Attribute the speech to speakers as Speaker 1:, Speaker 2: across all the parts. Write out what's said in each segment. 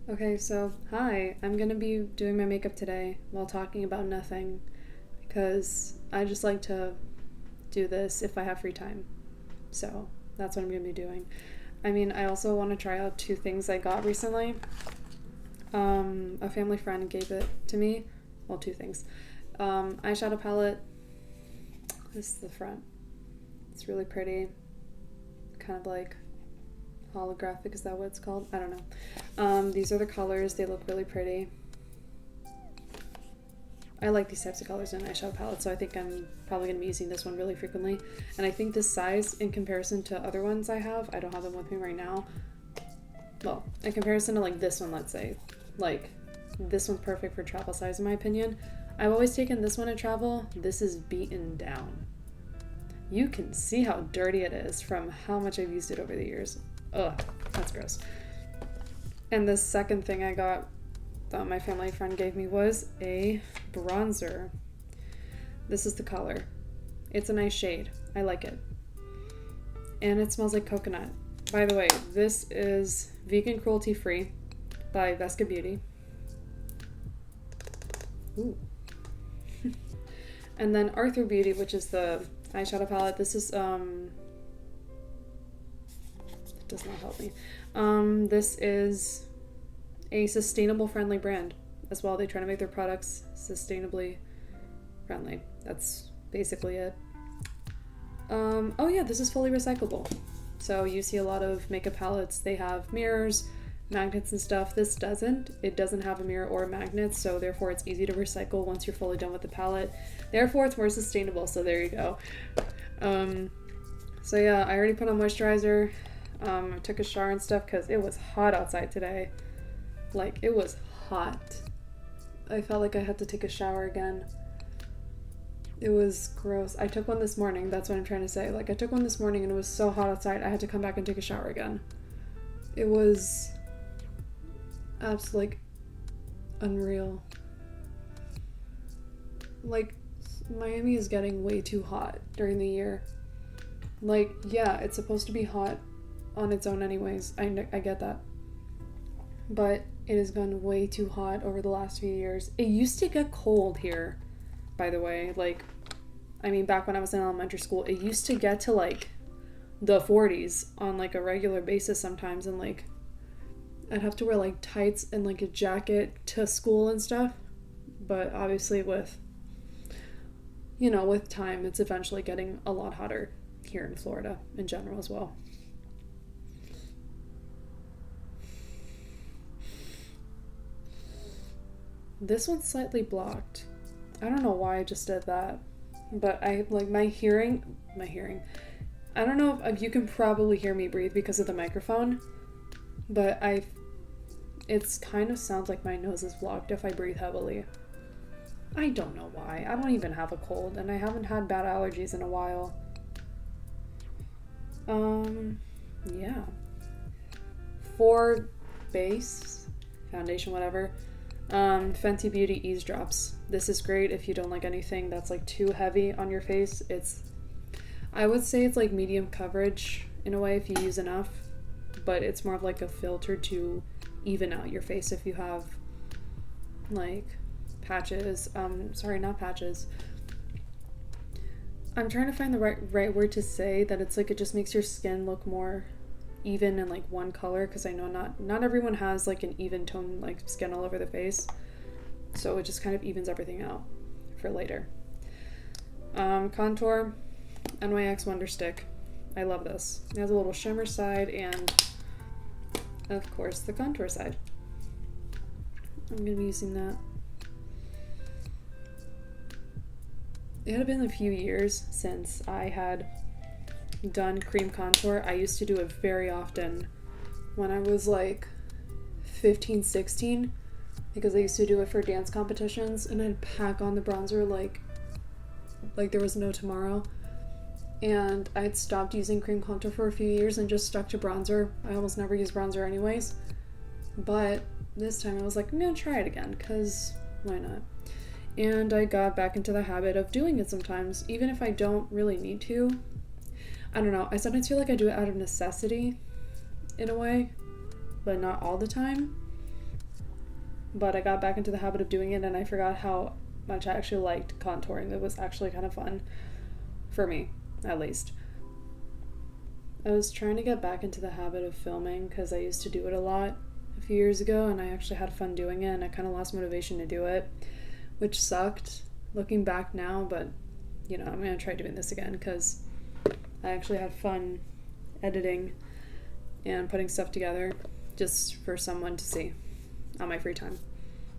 Speaker 1: Okay, so hi, I'm gonna be doing my makeup today while talking about nothing because I just like to do this if I have free time. So that's what I'm gonna be doing. I mean, I also want to try out two things I got recently. A family friend gave it to me. Well, two things. Eyeshadow palette. This is the front. It's really pretty. Kind of like holographic, is that what it's called? I don't know. These are the colors. They look really pretty. I like these types of colors in an eyeshadow palette, so I think I'm probably going to be using this one really frequently. And I think this size, in comparison to other ones I don't have them with me right now. Well, in comparison to like this one, let's say, like this one's perfect for travel size in my opinion. I've always taken this one to travel. This is beaten down. You can see how dirty it is from how much I've used it over the years. Ugh, that's gross. And the second thing I got that my family friend gave me was a bronzer. This is the color. It's a nice shade. I like it. And it smells like coconut. By the way, this is vegan cruelty free by Vesca Beauty. Ooh. And then Arthur Beauty, which is the eyeshadow palette. This is it does not help me. This is a sustainable friendly brand as well. They try to make their products sustainably friendly. That's basically it. Oh yeah, this is fully recyclable. So you see a lot of makeup palettes, they have mirrors, magnets and stuff. This doesn't. It doesn't have a mirror or a magnet, so therefore it's easy to recycle once you're fully done with the palette. Therefore it's more sustainable, so there you go. So yeah, I already put on moisturizer. I took a shower and stuff because it was hot outside today. Like, it was hot. I felt like I had to take a shower again. It was gross. I took one this morning, that's what I'm trying to say. Like, I took one this morning and it was so hot outside, I had to come back and take a shower again. It was absolutely, like, unreal. Like, Miami is getting way too hot during the year. Like, yeah, it's supposed to be hot on its own anyways. I get that. But it has gone way too hot over the last few years. It used to get cold here, by the way. Like, I mean, back when I was in elementary school, it used to get to, like, the 40s on, like, a regular basis sometimes. And, like, I'd have to wear, like, tights and, like, a jacket to school and stuff. But obviously with time, it's eventually getting a lot hotter here in Florida in general as well. This one's slightly blocked. I don't know why I just did that. But I, like, my hearing. I don't know if you can probably hear me breathe because of the microphone. But it's kind of sounds like my nose is blocked if I breathe heavily. I don't know why. I don't even have a cold and I haven't had bad allergies in a while. Yeah. For base, foundation, whatever. Fenty Beauty Ease Drops. This is great if you don't like anything that's like too heavy on your face. I would say it's like medium coverage in a way if you use enough, but it's more of like a filter to even out your face if you have like patches. Sorry, not patches. I'm trying to find the right word to say that it's like it just makes your skin look more even and like one color, because I know not everyone has like an even tone like skin all over the face, so it just kind of evens everything out for later. Contour, NYX Wonder Stick. I love this. It has a little shimmer side and of course the contour side. I'm gonna be using that. It had been a few years since I had done cream contour. I used to do it very often when I was like 15, 16, because I used to do it for dance competitions and I'd pack on the bronzer like there was no tomorrow. And I'd stopped using cream contour for a few years and just stuck to bronzer. I almost never use bronzer anyways. But this time I was like, I'm gonna try it again, because why not? And I got back into the habit of doing it sometimes, even if I don't really need to. I don't know, I sometimes feel like I do it out of necessity in a way, but not all the time. but I got back into the habit of doing it and I forgot how much I actually liked contouring. It was actually kind of fun, for me, at least. I was trying to get back into the habit of filming because I used to do it a lot a few years ago, and I actually had fun doing it, and I kind of lost motivation to do it, which sucked looking back now, but you know, I'm going to try doing this again because I actually had fun editing and putting stuff together just for someone to see on my free time.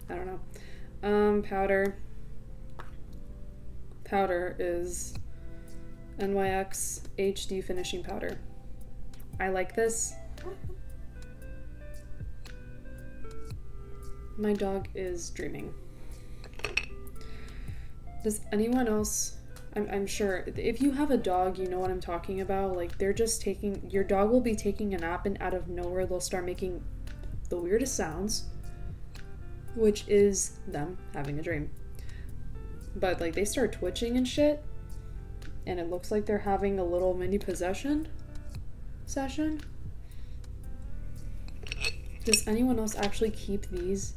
Speaker 1: I don't know. Powder. Powder is NYX HD finishing powder. I like this. My dog is dreaming. Does anyone else, I'm sure if you have a dog, you know what I'm talking about. Like, they're just taking, your dog will be taking a nap and out of nowhere they'll start making the weirdest sounds, which is them having a dream. But like, they start twitching and shit, and it looks like they're having a little mini possession session. Does anyone else actually keep these?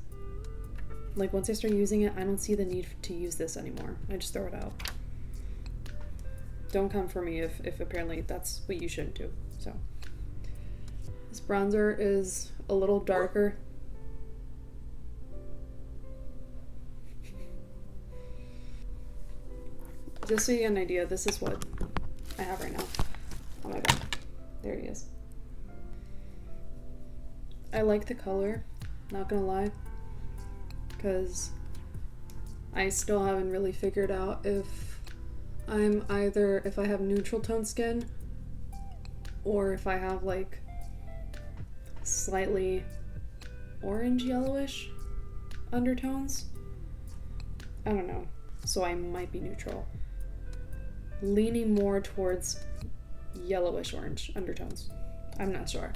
Speaker 1: Like, once I start using it, I don't see the need to use this anymore. I just throw it out. Don't come for me if apparently that's what you shouldn't do. So this bronzer is a little darker. Just so you get an idea, this is what I have right now. Oh my god, there he is. I like the color, not gonna lie, because I still haven't really figured out if I have neutral tone skin or if I have like slightly orange yellowish undertones. I don't know, so I might be neutral, leaning more towards yellowish orange undertones. I'm not sure.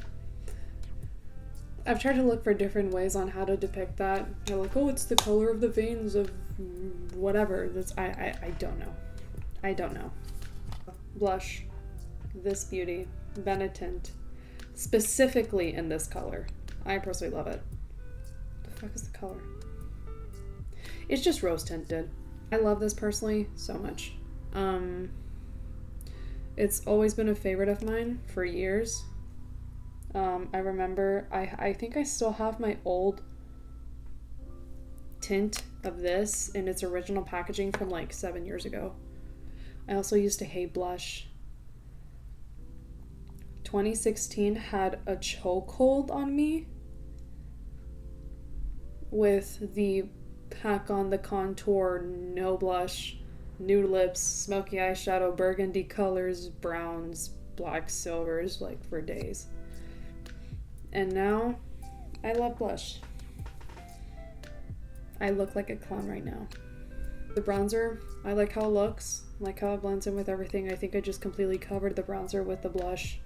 Speaker 1: I've tried to look for different ways on how to depict that. They're like, oh, it's the color of the veins of whatever. That's I don't know. I don't know. Blush. This beauty. Benetint. Specifically in this color. I personally love it. The fuck is the color? It's just rose tinted. I love this personally so much. It's always been a favorite of mine for years. I remember, I think I still have my old tint of this in its original packaging from like 7 years ago. I also used to hate blush. 2016 had a chokehold on me with the pack on the contour, no blush, nude lips, smoky eyeshadow, burgundy colors, browns, black, silvers, like for days. And now, I love blush. I look like a clown right now. The bronzer, I like how it looks, I like how it blends in with everything. I think I just completely covered the bronzer with the blush.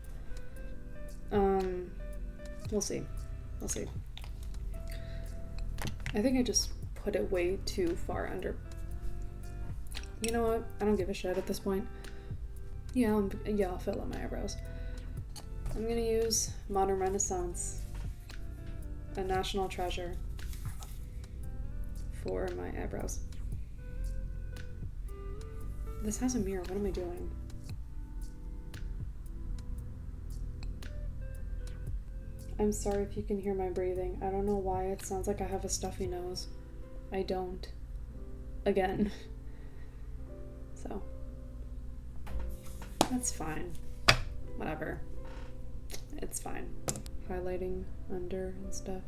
Speaker 1: We'll see. We'll see. I think I just put it way too far under. You know what? I don't give a shit at this point. Yeah, I'll fill out my eyebrows. I'm gonna use Modern Renaissance, a national treasure, for my eyebrows. This has a mirror. What am I doing? I'm sorry if you can hear my breathing. I don't know why it sounds like I have a stuffy nose. I don't. Again. So. That's fine. Whatever. It's fine. Highlighting under and stuff.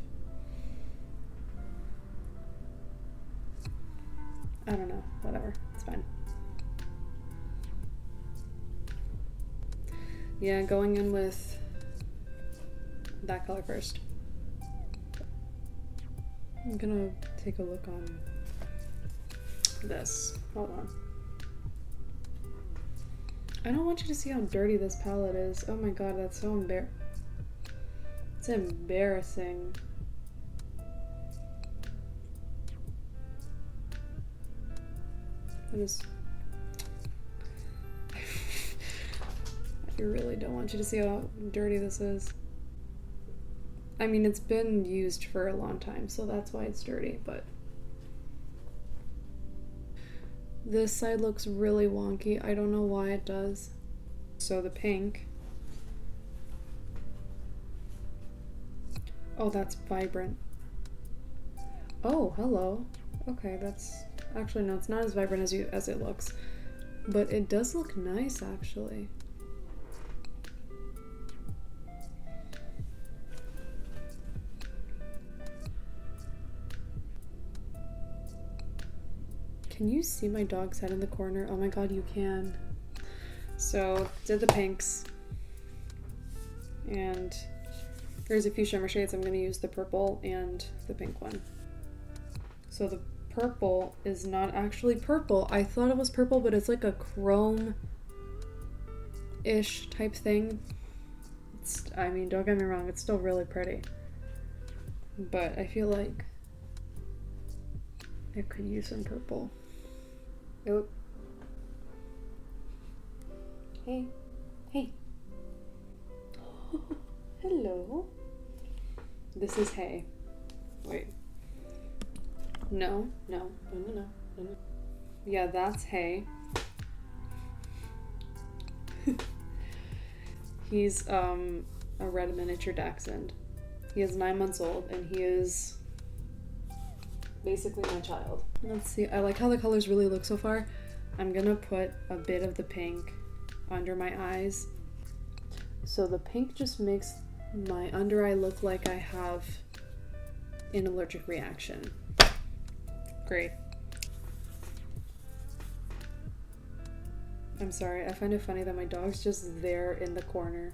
Speaker 1: I don't know. Whatever. It's fine. Yeah, going in with that color first. I'm gonna take a look on this. Hold on. I don't want you to see how dirty this palette is. Oh my god, that's so it's embarrassing. I really don't want you to see how dirty this is. I mean, it's been used for a long time, so that's why it's dirty, but this side looks really wonky. I don't know why it does. So the pink. Oh, that's vibrant. Oh, hello. Okay, that's actually no, it's not as vibrant as it looks, but it does look nice actually. Can you see my dog's head in the corner? Oh my god, you can. So, did the pinks. And there's a few shimmer shades. I'm going to use the purple and the pink one. So the purple is not actually purple. I thought it was purple, but it's like a chrome-ish type thing. I mean, don't get me wrong, it's still really pretty. But I feel like it could use some purple. Oh. Hey. Hey. Hello. This is hay. Wait. No. Yeah, that's hay. He's a red miniature dachshund. He is 9 months old and he is basically my child. Let's see, I like how the colors really look so far. I'm gonna put a bit of the pink under my eyes. So the pink just makes my under eye look like I have an allergic reaction. Great. I'm sorry, I find it funny that my dog's just there in the corner.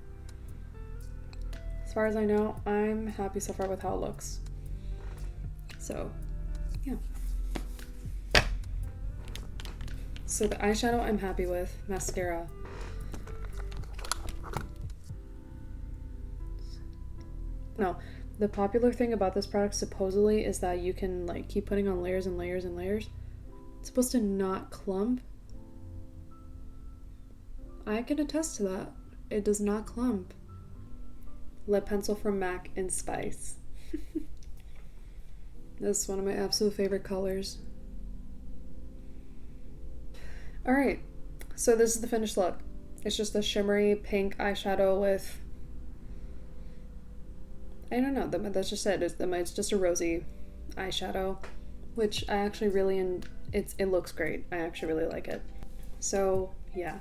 Speaker 1: As far as I know, I'm happy so far with how it looks. So, yeah. So the eyeshadow I'm happy with. Mascara. No, the popular thing about this product supposedly is that you can like keep putting on layers and layers and layers. It's supposed to not clump. I can attest to that. It does not clump. Lip pencil from MAC in Spice. This is one of my absolute favorite colors. Alright, so this is the finished look. It's just a shimmery pink eyeshadow with, I don't know, that's just it. It's just a rosy eyeshadow, which I actually really, it looks great. I actually really like it. So, yeah.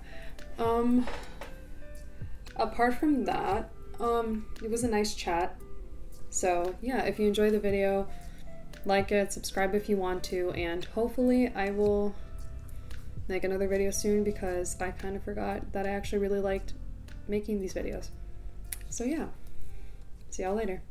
Speaker 1: Apart from that, it was a nice chat. So, yeah, if you enjoyed the video, like it, subscribe if you want to, and hopefully I will make another video soon because I kind of forgot that I actually really liked making these videos. So yeah, see y'all later.